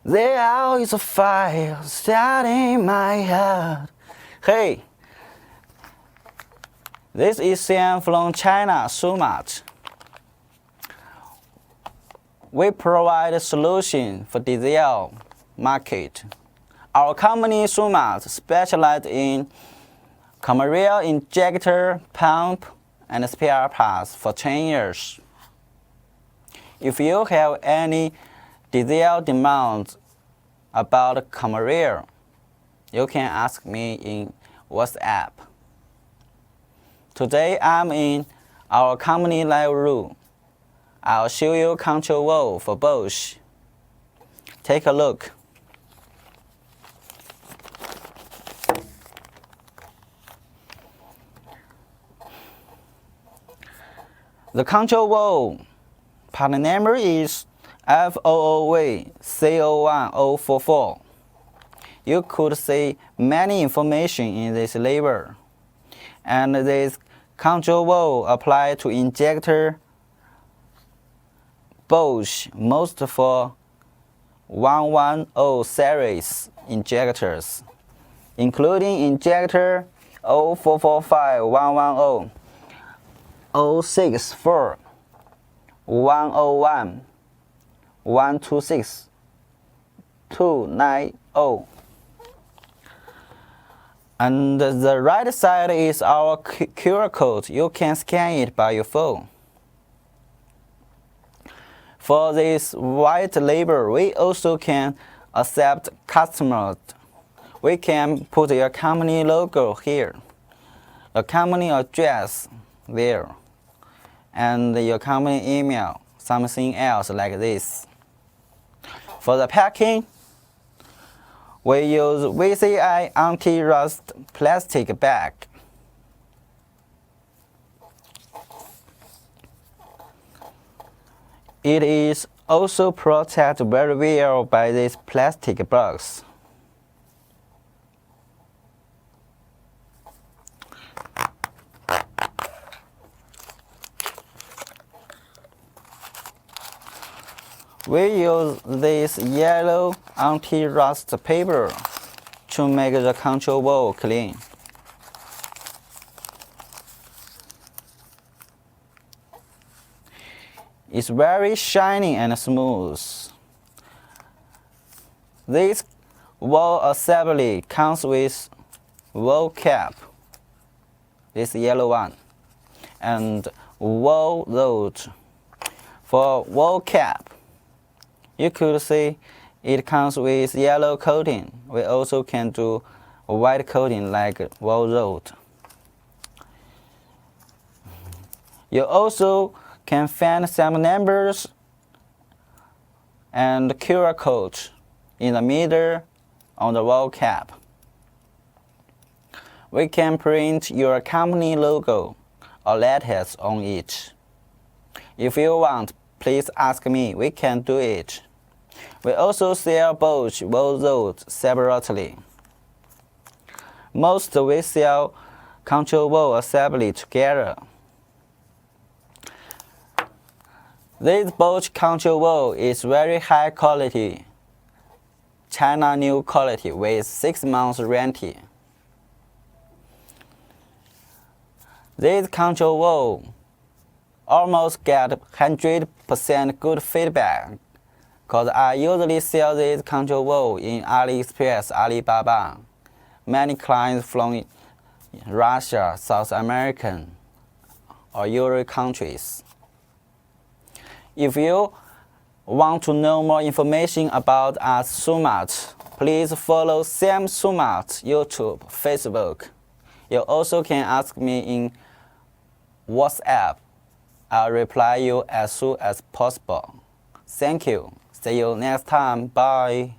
There is a fire starting my heart. Hey, this is Sam from China, Sumat. We provide a solution for diesel market. Our company Sumat specializes in commercial injector, pump, and spare parts for 10 years. If you have any diesel demands about commercial, you can ask me in WhatsApp. Today I'm in our company live room. I'll show you control valve for Bosch. Take a look. The control valve part number is F00VC01044. You could see many information in this label. And this control valve applies to injector Bosch, most for 110 series injectors, including injector 0445 110, 064, 101, 126, 290. And the right side is our QR code. You can scan it by your phone. For this white label, we also can accept customers. We can put your company logo here, your company address there, and your company email, something else like this. For the packing, we use VCI anti-rust plastic bag. It is also protected very well by this plastic box. We use this yellow anti-rust paper to make the control valve clean. It's very shiny and smooth. This valve assembly comes with valve cap, this yellow one, and valve rod. For valve cap, you could see it comes with yellow coating. We also can do a white coating like valve rod. You also can find some numbers and QR code in the middle on the valve cap. We can print your company logo or letters on it. If you want, please ask me, we can do it. We also sell Bosch valve rods separately. Most we sell control valve assembly together. This Bosch control valve is very high quality, China new quality with 6 months warranty. This control valve almost get 100% good feedback, because I usually sell this control valve in AliExpress, Alibaba. Many clients from Russia, South American, or Europe countries. If you want to know more information about us Sumat, please follow Sam Sumat YouTube, Facebook. You also can ask me in WhatsApp. I'll reply you as soon as possible. Thank you. See you next time. Bye.